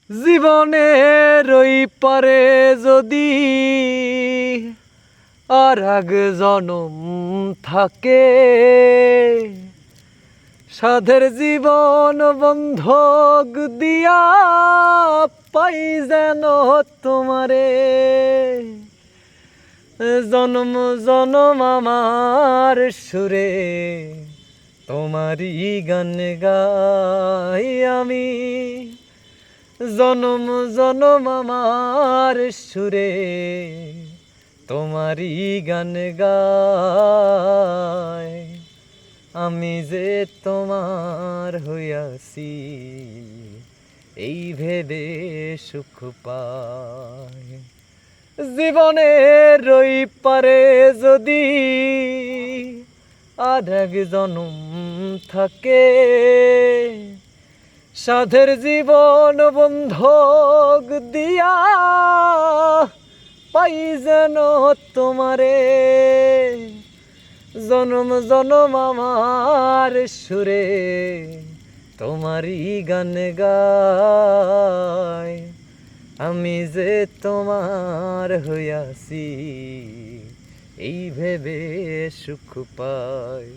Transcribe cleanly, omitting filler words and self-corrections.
জীবনের ওই পারে যদি আর এক জনম থাকে, সাধের জীবন বন্ধক দিয়া পাই যেন তোমারে। জনম জনম আমার সুরে তোমারই গান গাই আমি। জনম জনম আমার সুরে তোমারই গান গাই। আমি যে তোমার হইয়াছি এই ভেবে সুখ পাই। জীবনের ওই পারে যদি আর এক জনম থাকে, সাধের জীবন বন্ধক দিয়া পাই যেন তোমারে। জনম জনম আমার সুরে তোমারই গান গাই। আমি যে তোমার হইয়াছি এই ভেবে সুখ পাই।